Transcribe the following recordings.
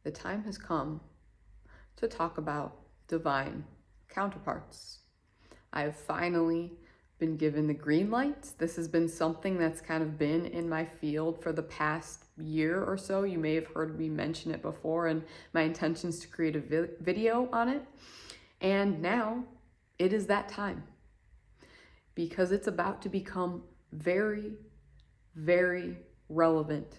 the time has come to talk about divine counterparts. I have finally been given the green light. This has been something that's kind of been in my field for the past year or so. You may have heard me mention it before, and my intention is to create a video on it. And now it is that time, because it's about to become very, very relevant.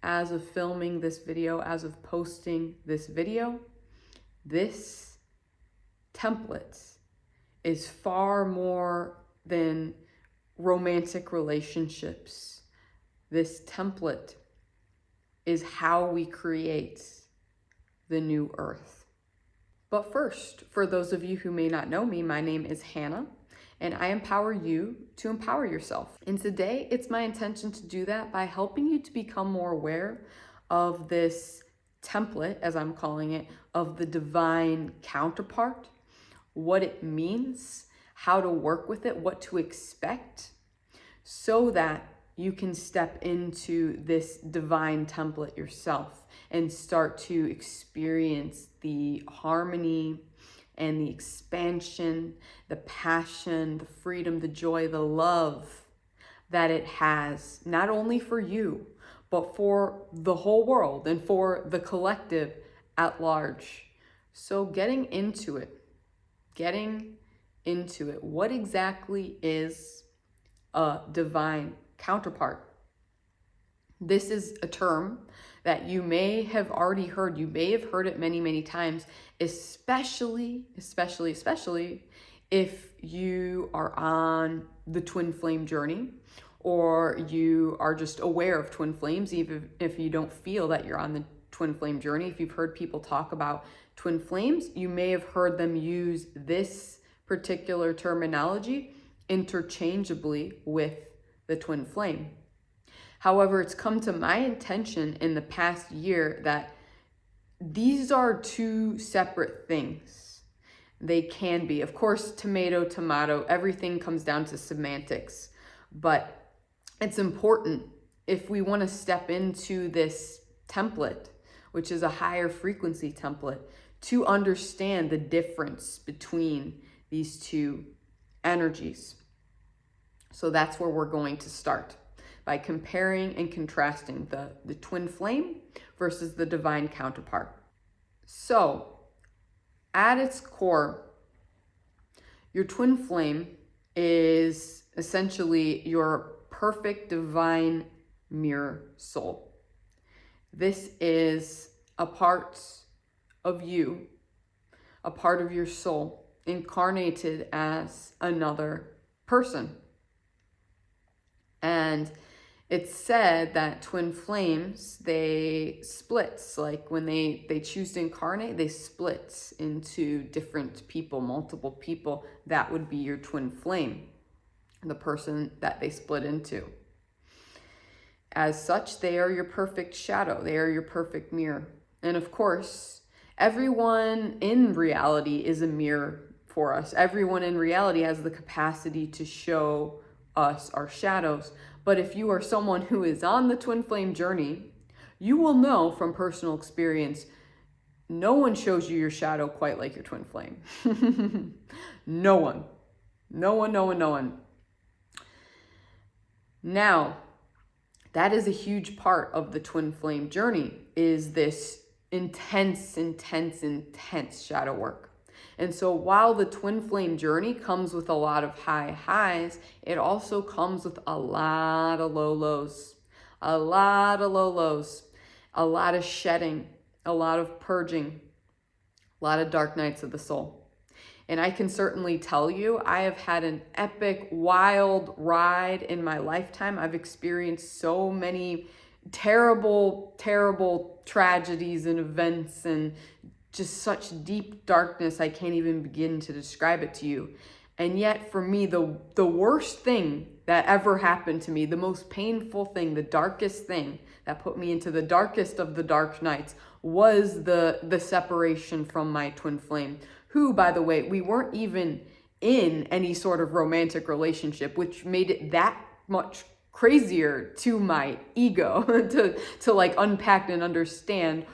As of filming this video, as of posting this video, this template is far more than romantic relationships. This template is how we create the new earth. But first, for those of you who may not know me, my name is Hannah, and I empower you to empower yourself. And today, it's my intention to do that by helping you to become more aware of this template, as I'm calling it, of the divine counterpart, what it means, how to work with it, what to expect, so that you can step into this divine template yourself and start to experience the harmony and the expansion, the passion, the freedom, the joy, the love that it has, not only for you, but for the whole world and for the collective at large. So getting into it, what exactly is a divine counterpart? This is a term that you may have already heard. You may have heard it many, many times, especially if you are on the twin flame journey, or you are just aware of twin flames, even if you don't feel that you're on the twin flame journey. If you've heard people talk about twin flames, you may have heard them use this particular terminology interchangeably with the twin flame. However, it's come to my attention in the past year that these are two separate things. They can be. Of course, tomato, everything comes down to semantics. But it's important, if we want to step into this template, which is a higher frequency template, to understand the difference between these two energies. So that's where we're going to start, by comparing and contrasting the twin flame versus the divine counterpart. So at its core, your twin flame is essentially your perfect divine mirror soul. This is a part of you, a part of your soul, incarnated as another person. And it's said that twin flames, they split. Like when they choose to incarnate, they split into different people, multiple people. That would be your twin flame, the person that they split into. As such, they are your perfect shadow. They are your perfect mirror. And of course, everyone in reality is a mirror for us. Everyone in reality has the capacity to show us our shadows. But if you are someone who is on the twin flame journey, you will know from personal experience, no one shows you your shadow quite like your twin flame. No one. Now, that is a huge part of the twin flame journey, is this intense shadow work. And so while the twin flame journey comes with a lot of high highs, it also comes with a lot of low lows, a lot of shedding, a lot of purging, a lot of dark nights of the soul. And I can certainly tell you, I have had an epic, wild ride in my lifetime. I've experienced so many terrible tragedies and events, and just such deep darkness, I can't even begin to describe it to you. And yet for me, the worst thing that ever happened to me, the most painful thing, the darkest thing that put me into the darkest of the dark nights, was the separation from my twin flame, who, by the way, we weren't even in any sort of romantic relationship, which made it that much crazier to my ego to like unpack and understand.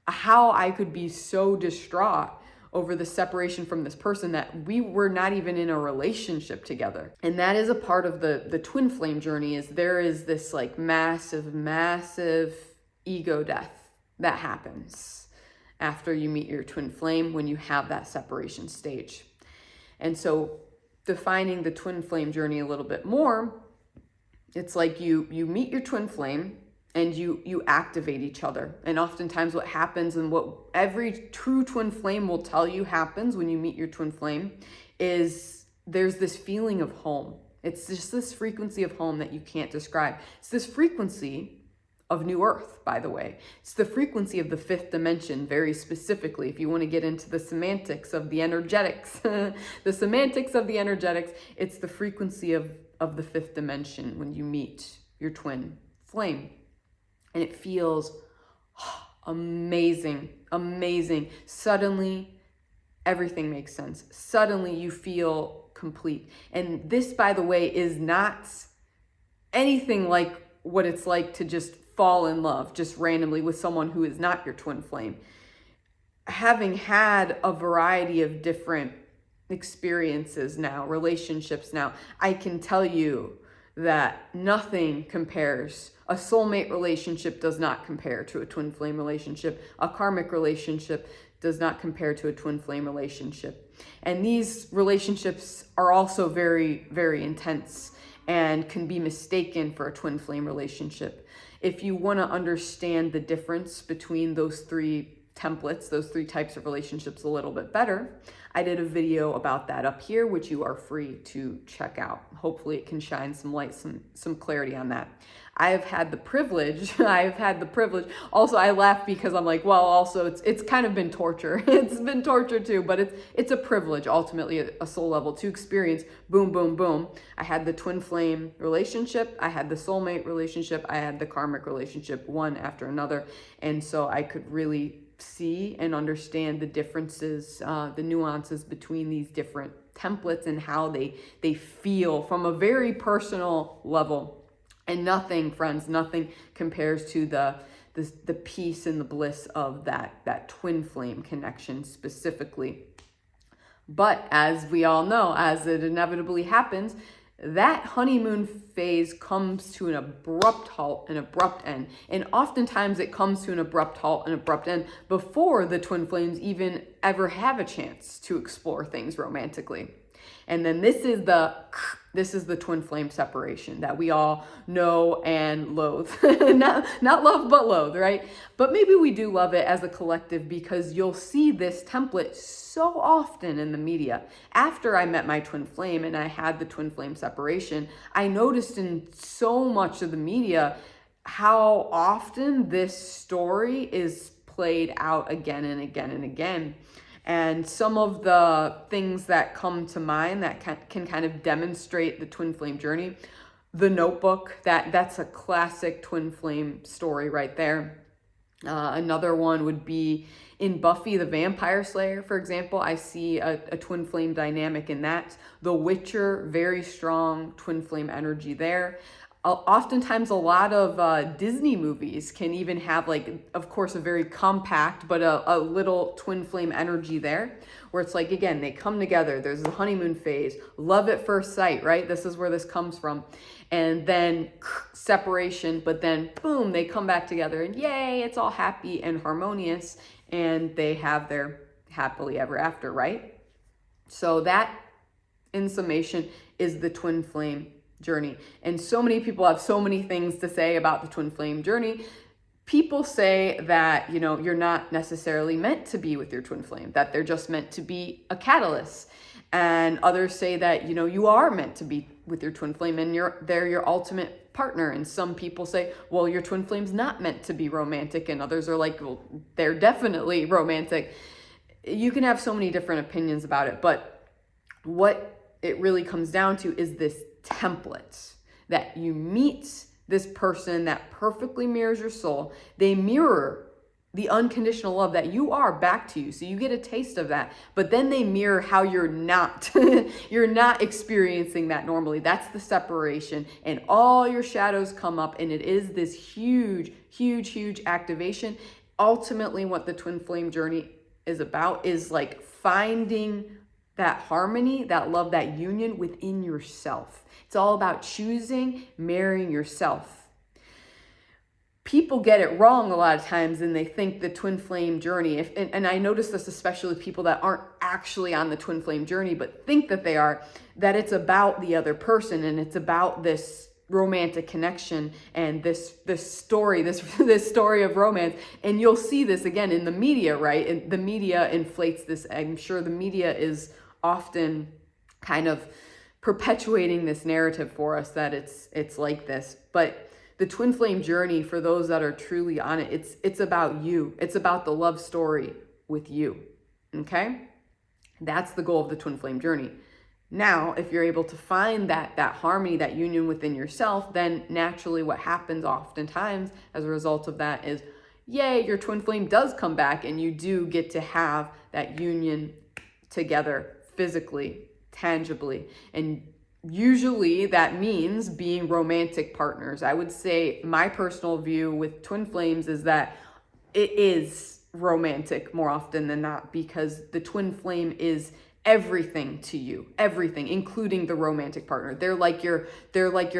how I could be so distraught over the separation from this person that we were not even in a relationship together. And that is a part of the twin flame journey, is there is this like massive ego death that happens after you meet your twin flame when you have that separation stage. And so defining the twin flame journey a little bit more, it's like you meet your twin flame and you activate each other. And oftentimes what happens, and what every true twin flame will tell you happens when you meet your twin flame, is there's this feeling of home. It's just this frequency of home that you can't describe. It's this frequency of New Earth, by the way. It's the frequency of the fifth dimension, very specifically. If you want to get into the semantics of the energetics, the semantics of the energetics, it's the frequency of the fifth dimension when you meet your twin flame. And it feels amazing. Suddenly, everything makes sense. Suddenly, you feel complete. And this, by the way, is not anything like what it's like to just fall in love just randomly with someone who is not your twin flame. Having had a variety of different experiences now, relationships now, I can tell you that nothing compares. A soulmate relationship does not compare to a twin flame relationship. A karmic relationship does not compare to a twin flame relationship. And these relationships are also very, very intense and can be mistaken for a twin flame relationship. If you want to understand the difference between those three templates, those three types of relationships a little bit better, I did a video about that up here, which you are free to check out. Hopefully it can shine some light, some clarity on that. I've had the privilege. Also, I laugh because I'm like, well, also it's kind of been torture. It's been torture too, but it's a privilege ultimately at a soul level to experience boom, boom, boom. I had the twin flame relationship. I had the soulmate relationship. I had the karmic relationship, one after another. And so I could really see and understand the differences, the nuances between these different templates and how they feel from a very personal level. And nothing, friends, nothing compares to the peace and the bliss of that twin flame connection specifically. But as we all know, as it inevitably happens, that honeymoon phase comes to an abrupt halt, an abrupt end. And oftentimes it comes to an abrupt halt, an abrupt end before the twin flames even ever have a chance to explore things romantically. And then this is the twin flame separation that we all know and loathe. not love, but loathe, right? But maybe we do love it as a collective because you'll see this template so often in the media. After I met my twin flame and I had the twin flame separation, I noticed in so much of the media how often this story is played out again and again and again. And some of the things that come to mind that can kind of demonstrate the twin flame journey. The Notebook, that's a classic twin flame story right there. Another one would be in Buffy the Vampire Slayer, for example. I see a twin flame dynamic in that. The Witcher, very strong twin flame energy there. Oftentimes a lot of Disney movies can even have, like, of course, a very compact, but a little twin flame energy there, where it's like, again, they come together. There's the honeymoon phase, love at first sight, right? This is where this comes from. And then separation, but then boom, they come back together and yay, it's all happy and harmonious. And they have their happily ever after, right? So that, in summation, is the twin flame journey. And so many people have so many things to say about the twin flame journey. People say that, you're not necessarily meant to be with your twin flame, that they're just meant to be a catalyst. And others say that, you are meant to be with your twin flame and they're your ultimate partner. And some people say, well, your twin flame's not meant to be romantic. And others are like, well, they're definitely romantic. You can have so many different opinions about it, but what it really comes down to is this template that you meet this person that perfectly mirrors your soul. They mirror the unconditional love that you are back to you. So you get a taste of that, but then they mirror how you're not experiencing that normally. That's the separation, and all your shadows come up, and it is this huge activation. ultimately what the twin flame journey is about is like finding that harmony, that love, that union within yourself. It's all about choosing, marrying yourself. People get it wrong a lot of times, and they think the twin flame journey, and I notice this especially with people that aren't actually on the twin flame journey, but think that they are, that it's about the other person, and it's about this romantic connection and this story, this story of romance. And you'll see this again in the media, right? And the media inflates this. I'm sure the media is often kind of perpetuating this narrative for us that it's like this. But the twin flame journey, for those that are truly on it, it's about you. It's about the love story with you. Okay? That's the goal of the twin flame journey. Now, if you're able to find that harmony, that union within yourself, then naturally what happens oftentimes as a result of that is, yay, your twin flame does come back, and you do get to have that union together physically, tangibly. And usually that means being romantic partners. I would say my personal view with twin flames is that it is romantic more often than not, because the twin flame is everything to you, everything, including the romantic partner. They're like your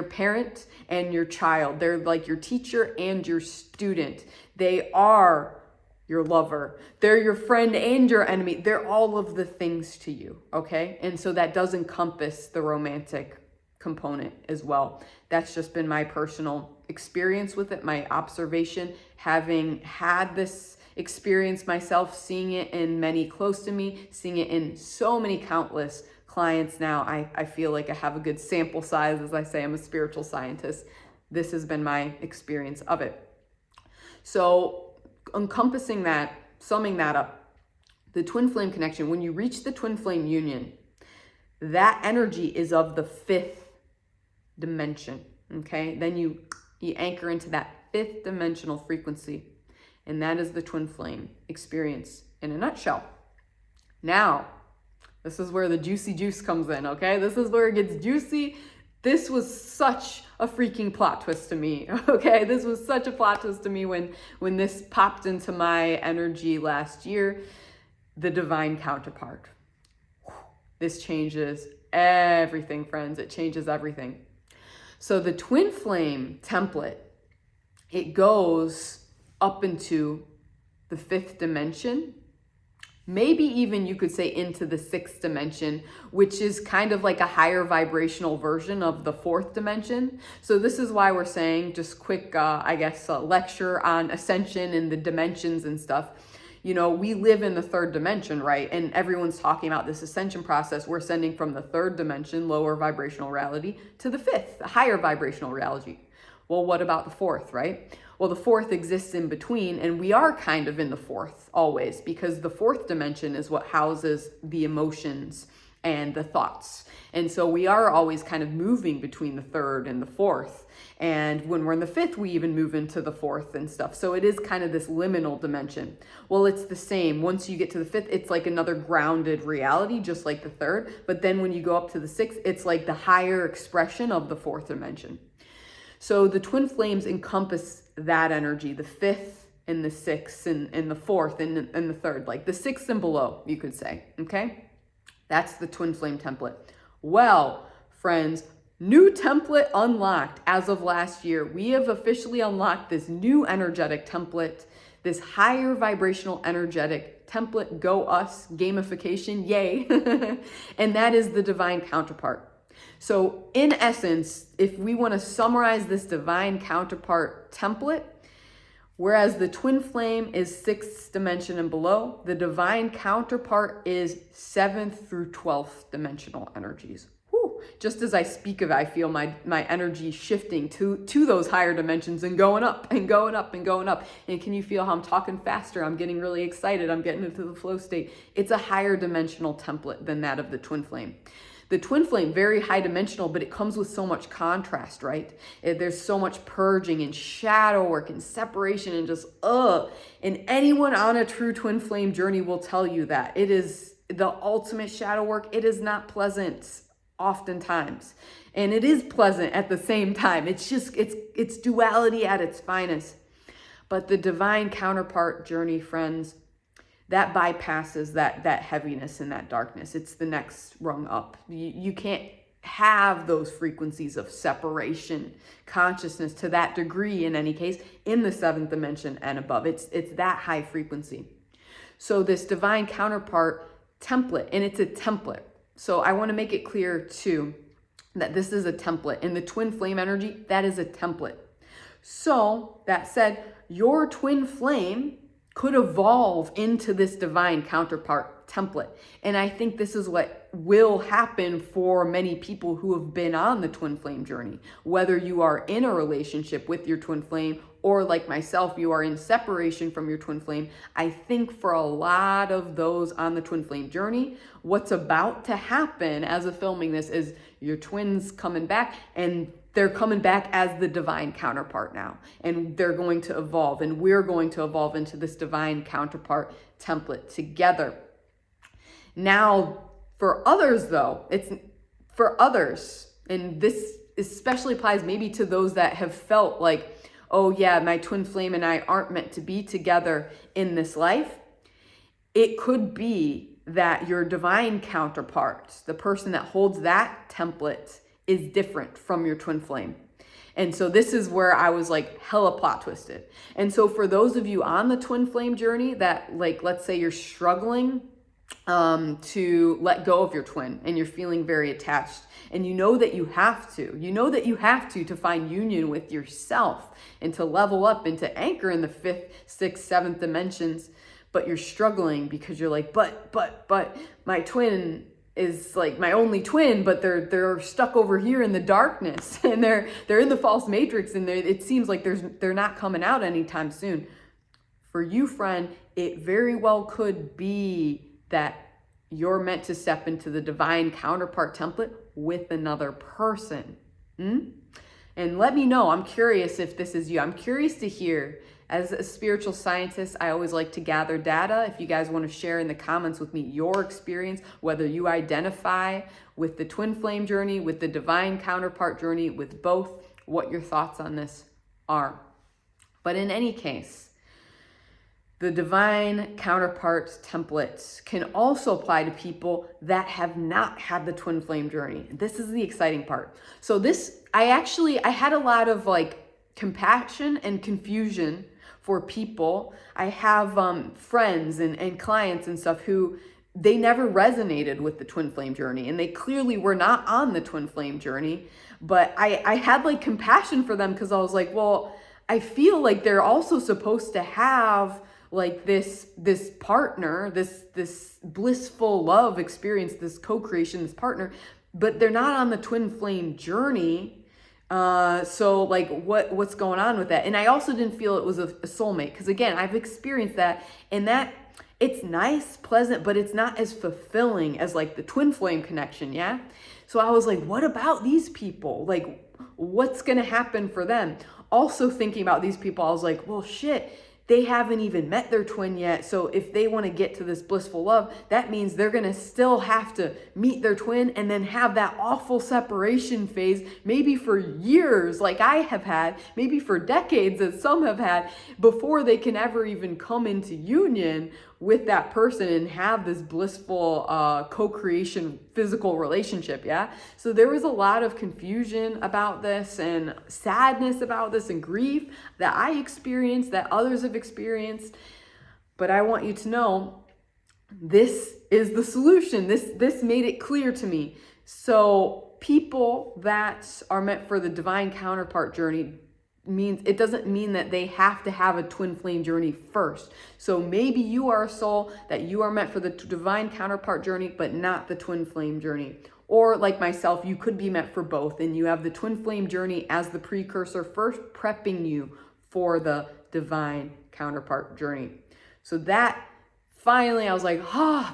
parent and your child. They're like your teacher and your student. They are your lover. They're your friend and your enemy. They're all of the things to you, okay? And so that does encompass the romantic component as well. That's just been my personal experience with it, my observation, having had this experience myself, seeing it in many close to me, seeing it in so many countless clients now. I feel like I have a good sample size. As I say, I'm a spiritual scientist. This has been my experience of it. So encompassing that, summing that up, the twin flame connection, when you reach the twin flame union, that energy is of the fifth dimension, okay? Then you anchor into that fifth dimensional frequency, and that is the twin flame experience in a nutshell. Now, this is where the juicy juice comes in, okay? This is where it gets juicy. This was such a freaking plot twist to me, okay? This was such a plot twist to me when this popped into my energy last year, the divine counterpart. This changes everything, friends. It changes everything. So the twin flame template, it goes up into the fifth dimension, maybe even you could say into the sixth dimension, which is kind of like a higher vibrational version of the fourth dimension. So this is why we're saying, just quick, lecture on Ascension and the dimensions and stuff. You know, we live in the third dimension, right? And everyone's talking about this ascension process. We're ascending from the third dimension, lower vibrational reality, to the fifth, higher vibrational reality. Well, what about the fourth, right? Well, the fourth exists in between, and we are kind of in the fourth always, because the fourth dimension is what houses the emotions and the thoughts. And so we are always kind of moving between the third and the fourth. And when we're in the fifth, we even move into the fourth and stuff. So it is kind of this liminal dimension. Well, it's the same. Once you get to the fifth, it's like another grounded reality, just like the third. But then when you go up to the sixth, it's like the higher expression of the fourth dimension. So the twin flames encompass that energy, the fifth and the sixth and the fourth and the third, like the sixth and below, you could say, okay? That's the twin flame template. Well, friends, new template unlocked as of last year. We have officially unlocked this new energetic template, this higher vibrational energetic template. Go us, gamification, yay. And that is the divine counterpart. So in essence, if we want to summarize this divine counterpart template, whereas the twin flame is sixth dimension and below, the divine counterpart is 7th through 12th dimensional energies. Whew. Just as I speak of it, I feel my energy shifting to those higher dimensions and going up and going up and going up. And can you feel how I'm talking faster? I'm getting really excited. I'm getting into the flow state. It's a higher dimensional template than that of the twin flame. The twin flame, very high dimensional, but it comes with so much contrast, right? There's so much purging and shadow work and separation and just, And anyone on a true twin flame journey will tell you that. It is the ultimate shadow work. It is not pleasant oftentimes. And it is pleasant at the same time. It's just, it's duality at its finest. But the divine counterpart journey, friends, that bypasses that heaviness and that darkness. It's the next rung up. You can't have those frequencies of separation consciousness to that degree, in any case, in the 7th dimension and above. It's that high frequency. So this divine counterpart template, and it's a template. So I want to make it clear too that this is a template. In the twin flame energy, that is a template. So that said, your twin flame could evolve into this divine counterpart template. And I think this is what will happen for many people who have been on the twin flame journey. Whether you are in a relationship with your twin flame, or like myself, you are in separation from your twin flame. I think for a lot of those on the twin flame journey, what's about to happen as of filming this is your twins coming back, and they're coming back as the divine counterpart now. And they're going to evolve, and we're going to evolve into this divine counterpart template together. Now, for others though, it's for others, and this especially applies maybe to those that have felt like, oh yeah, my twin flame and I aren't meant to be together in this life. It could be that your divine counterpart, the person that holds that template, is different from your twin flame. And so this is where I was like hella plot twisted. And so for those of you on the twin flame journey that, like, let's say you're struggling to let go of your twin and you're feeling very attached, and you know that you have to find union with yourself and to level up and to anchor in the 5th, 6th, 7th dimensions, but you're struggling because you're like, but my twin is like my only twin, but they're stuck over here in the darkness, and they're in the false matrix, and it seems like they're not coming out anytime soon. For you, friend, it very well could be that you're meant to step into the divine counterpart template with another person. And let me know. I'm curious if this is you. I'm curious to hear. As a spiritual scientist, I always like to gather data. If you guys want to share in the comments with me your experience, whether you identify with the twin flame journey, with the divine counterpart journey, with both, what your thoughts on this are. But in any case, the divine counterparts templates can also apply to people that have not had the twin flame journey. This is the exciting part. So I had a lot of like compassion and confusion for people. I have friends and clients and stuff who they never resonated with the twin flame journey, and they clearly were not on the twin flame journey. But I had like compassion for them because I was like, well, I feel like they're also supposed to have like this partner, this blissful love experience, this co-creation, this partner, but they're not on the twin flame journey. So like what's going on with that? And I also didn't feel it was a soulmate, because again, I've experienced that, and that it's nice, pleasant, but it's not as fulfilling as like the twin flame connection. Yeah. So I was like, what about these people? Like, what's going to happen for them? Also thinking about these people, I was like, well, shit, they haven't even met their twin yet. So if they want to get to this blissful love, that means they're going to still have to meet their twin and then have that awful separation phase, maybe for years, like I have had, maybe for decades, as some have had, before they can ever even come into union with that person and have this blissful co-creation physical relationship. Yeah. So there was a lot of confusion about this, and sadness about this, and grief that I experienced, that others have experienced. But I want you to know, this is the solution. This made it clear to me. So people that are meant for the divine counterpart journey, it doesn't mean that they have to have a twin flame journey first. So maybe you are a soul that you are meant for the divine counterpart journey, but not the twin flame journey. Or like myself, you could be meant for both, and you have the twin flame journey as the precursor, first prepping you for the divine counterpart journey. So that finally, I was like,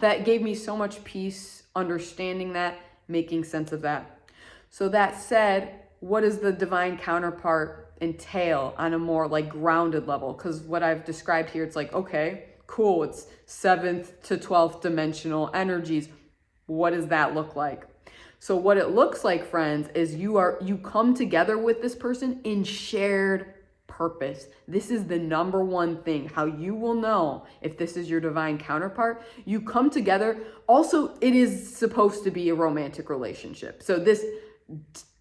that gave me so much peace, understanding that, making sense of that. So that said, what does the divine counterpart entail on a more like grounded level? Because what I've described here, it's like, okay, cool, it's 7th to 12th dimensional energies. What does that look like? So what it looks like, friends, is you come together with this person in shared purpose. This is the number one thing. How you will know if this is your divine counterpart. You come together. Also, it is supposed to be a romantic relationship. So this,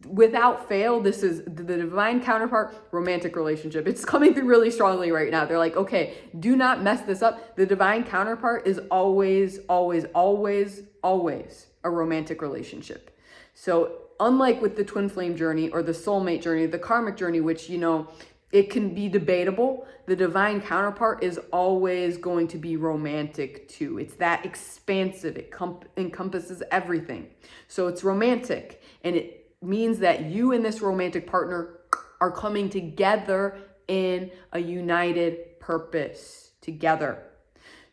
without fail, this is the divine counterpart romantic relationship. It's coming through really strongly right now. They're like, okay, do not mess this up. The divine counterpart is always, always, always, always a romantic relationship. So unlike with the twin flame journey or the soulmate journey, the karmic journey, which, you know, it can be debatable, the divine counterpart is always going to be romantic too. It's that expansive. It encompasses everything. So it's romantic, and it means that you and this romantic partner are coming together in a united purpose together.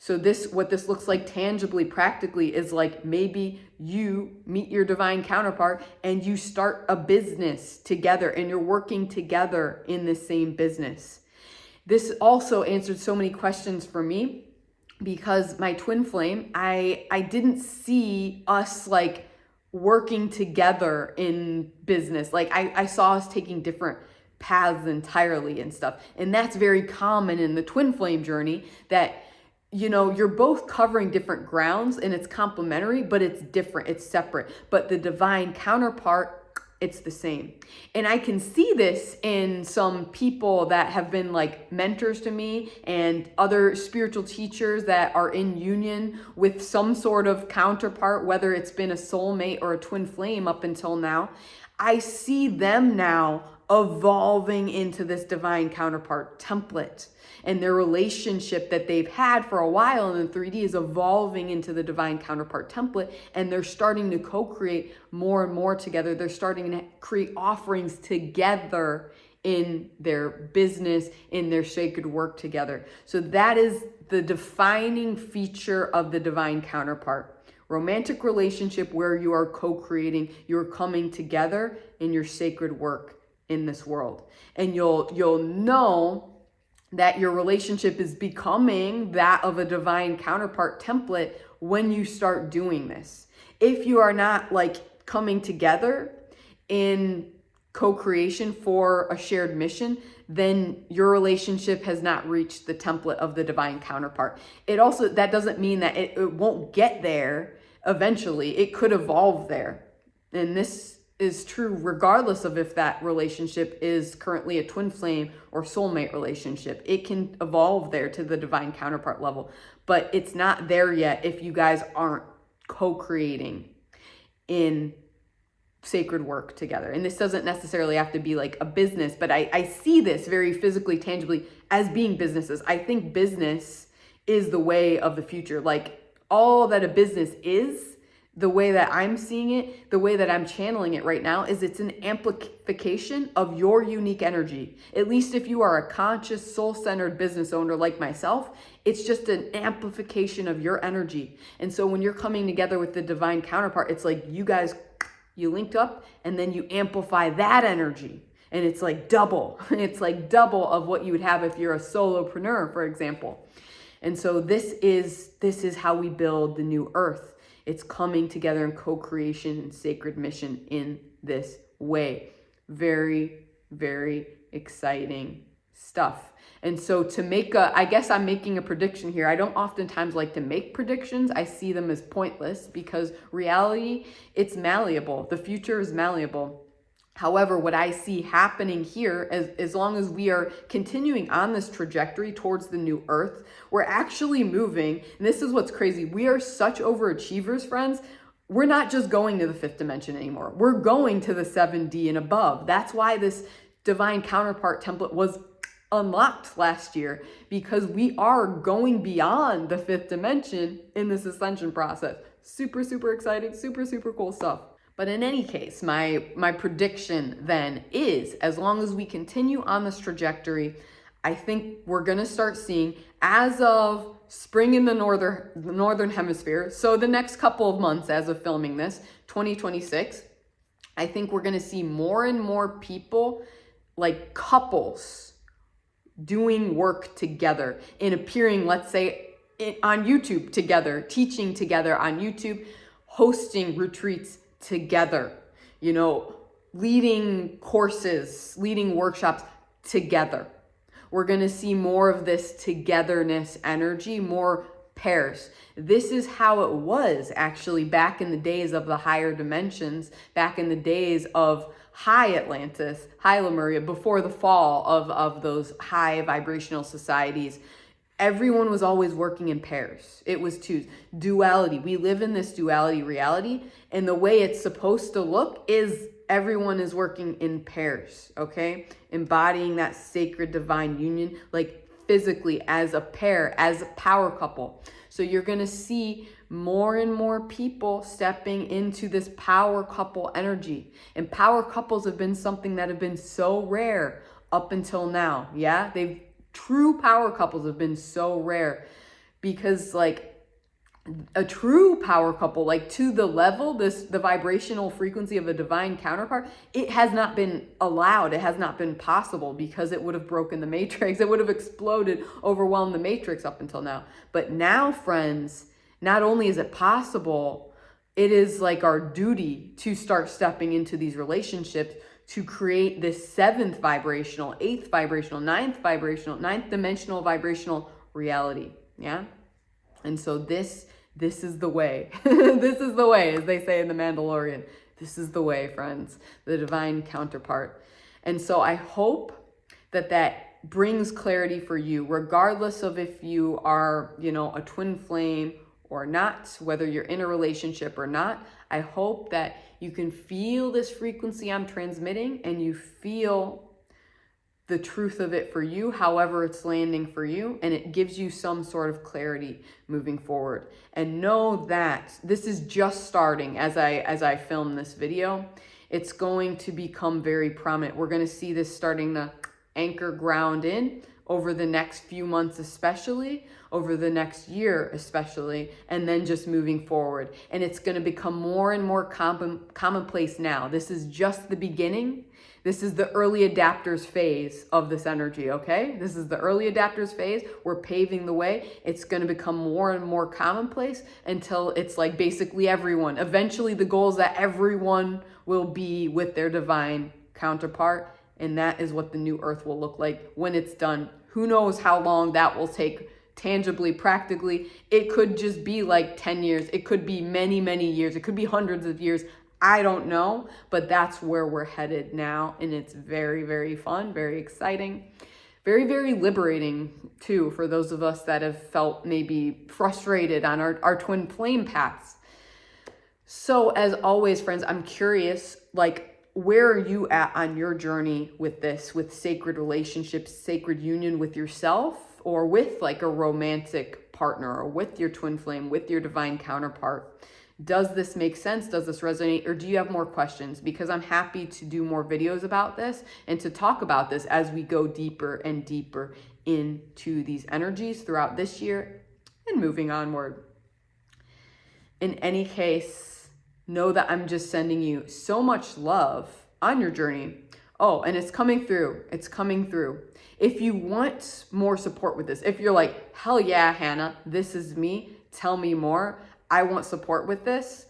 So what this looks like tangibly, practically, is like maybe you meet your divine counterpart and you start a business together and you're working together in the same business. This also answered so many questions for me because my twin flame, I didn't see us like working together in business. Like I saw us taking different paths entirely and stuff. And that's very common in the twin flame journey, that you know, you're both covering different grounds and it's complementary, but it's different, it's separate. But the divine counterpart, it's the same. And I can see this in some people that have been like mentors to me and other spiritual teachers that are in union with some sort of counterpart, whether it's been a soulmate or a twin flame up until now. I see them now evolving into this divine counterpart template. And their relationship that they've had for a while in the 3D is evolving into the divine counterpart template. And they're starting to co-create more and more together. They're starting to create offerings together in their business, in their sacred work together. So that is the defining feature of the divine counterpart. Romantic relationship where you are co-creating, you're coming together in your sacred work in this world. And you'll know that your relationship is becoming that of a divine counterpart template when you start doing this. If you are not like coming together in co-creation for a shared mission, then your relationship has not reached the template of the divine counterpart. That doesn't mean that it won't get there eventually. It could evolve there. And this is true regardless of if that relationship is currently a twin flame or soulmate relationship. It can evolve there to the divine counterpart level, but it's not there yet if you guys aren't co-creating in sacred work together. And this doesn't necessarily have to be like a business, but I see this very physically, tangibly as being businesses. I think business is the way of the future. Like all that a business is, the way that I'm seeing it, the way that I'm channeling it right now, is it's an amplification of your unique energy. At least if you are a conscious, soul-centered business owner like myself, it's just an amplification of your energy. And so when you're coming together with the divine counterpart, it's like you guys, you linked up and then you amplify that energy. And it's like double. It's like double of what you would have if you're a solopreneur, for example. And so this is how we build the new earth. It's coming together in co-creation and sacred mission in this way. Very, very exciting stuff. And so I guess I'm making a prediction here. I don't oftentimes like to make predictions. I see them as pointless because reality, it's malleable. The future is malleable. However, what I see happening here, as long as we are continuing on this trajectory towards the new earth, we're actually moving. And this is what's crazy. We are such overachievers, friends. We're not just going to the fifth dimension anymore. We're going to the 7D and above. That's why this divine counterpart template was unlocked last year, because we are going beyond the fifth dimension in this ascension process. Super, super exciting, super, super cool stuff. But in any case, my prediction then is, as long as we continue on this trajectory, I think we're going to start seeing, as of spring in the northern hemisphere, so the next couple of months as of filming this, 2026, I think we're going to see more and more people, like couples, doing work together and appearing, let's say, on YouTube together, teaching together on YouTube, hosting retreats together, leading courses, leading workshops together. We're going to see more of this togetherness energy, more pairs. This is how it was actually back in the days of the higher dimensions, back in the days of high Atlantis, high Lemuria, before the fall of those high vibrational societies. Everyone was always working in pairs. It was twos. Duality. We live in this duality reality, and the way it's supposed to look is everyone is working in pairs, okay? Embodying that sacred divine union, like physically as a pair, as a power couple. So you're going to see more and more people stepping into this power couple energy. And power couples have been something that have been so rare up until now. Yeah, true power couples have been so rare because like a true power couple, like to the level, the vibrational frequency of a divine counterpart, it has not been allowed. It has not been possible because it would have broken the matrix. It would have exploded, overwhelmed the matrix up until now. But now, friends, not only is it possible, it is like our duty to start stepping into these relationships to create this 7th vibrational, 8th vibrational, 9th dimensional vibrational reality. Yeah. And so this is the way. This is the way, as they say in The Mandalorian. This is the way, friends, the divine counterpart. And so I hope that brings clarity for you, regardless of if you are, a twin flame or not, whether you're in a relationship or not. I hope that you can feel this frequency I'm transmitting and you feel the truth of it for you, however it's landing for you, and it gives you some sort of clarity moving forward. And know that this is just starting as I film this video. It's going to become very prominent. We're going to see this starting to anchor ground in over the next few months, especially over the next year, especially, and then just moving forward. And it's going to become more and more commonplace now. This is just the beginning. This is the early adapters phase of this energy, okay? This is the early adapters phase. We're paving the way. It's going to become more and more commonplace until it's like basically everyone. Eventually, the goal is that everyone will be with their divine counterpart, and that is what the new earth will look like when it's done. Who knows how long that will take tangibly, practically. It could just be like 10 years. It could be many, many years. It could be hundreds of years. I don't know, but that's where we're headed now. And it's very, very fun, very exciting, very, very liberating too, for those of us that have felt maybe frustrated on our twin flame paths. So as always, friends, I'm curious, like, where are you at on your journey with this, with sacred relationships, sacred union with yourself, or with like a romantic partner, or with your twin flame, with your divine counterpart? Does this make sense? Does this resonate? Or do you have more questions? Because I'm happy to do more videos about this and to talk about this as we go deeper and deeper into these energies throughout this year and moving onward. In any case, know that I'm just sending you so much love on your journey. Oh, and it's coming through. It's coming through. If you want more support with this, if you're like, hell yeah, Hannah, this is me, tell me more, I want support with this,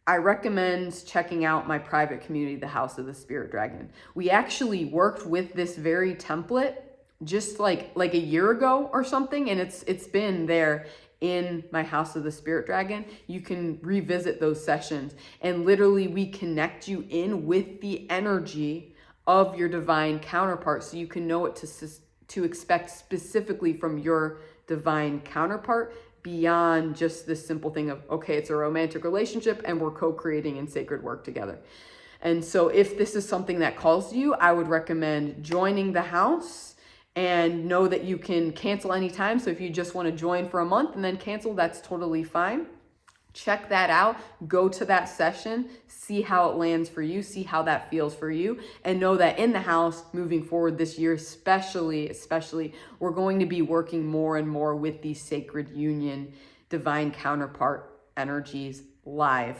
I recommend checking out my private community, the House of the Spirit Dragon. We actually worked with this very template just like a year ago or something, and it's been there in my House of the Spirit Dragon. You can revisit those sessions, and literally we connect you in with the energy of your divine counterpart, so you can know what to expect specifically from your divine counterpart, beyond just this simple thing of, okay, it's a romantic relationship and we're co-creating in sacred work together. And so if this is something that calls to you, I would recommend joining the house, and know that you can cancel anytime. So if you just want to join for a month and then cancel, that's totally fine. Check that out, go to that session, see how it lands for you, see how that feels for you, and know that in the house moving forward this year, especially, we're going to be working more and more with these sacred union, divine counterpart energies live.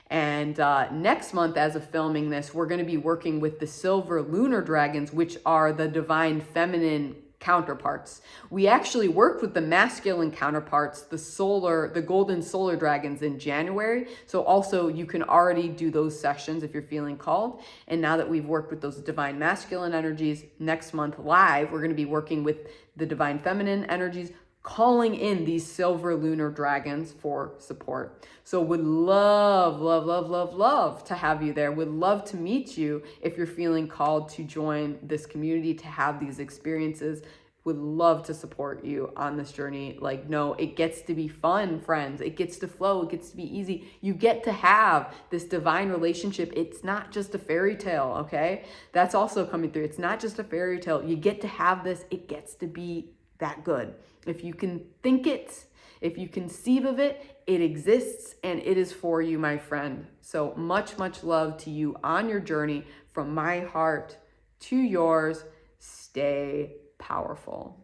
And next month, as of filming this, we're going to be working with the silver lunar dragons, which are the divine feminine counterparts. We actually worked with the masculine counterparts, the golden solar dragons in January. So also you can already do those sessions if you're feeling called. And now that we've worked with those divine masculine energies, next month live, we're going to be working with the divine feminine energies, calling in these silver lunar dragons for support. So would love, love, love, love, love to have you there. Would love to meet you if you're feeling called to join this community, to have these experiences. Would love to support you on this journey. Like, no, it gets to be fun, friends. It gets to flow. It gets to be easy. You get to have this divine relationship. It's not just a fairy tale, okay? That's also coming through. It's not just a fairy tale. You get to have this. It gets to be that good. If you can think it, if you conceive of it, it exists and it is for you, my friend. So much, much love to you on your journey from my heart to yours. Stay powerful.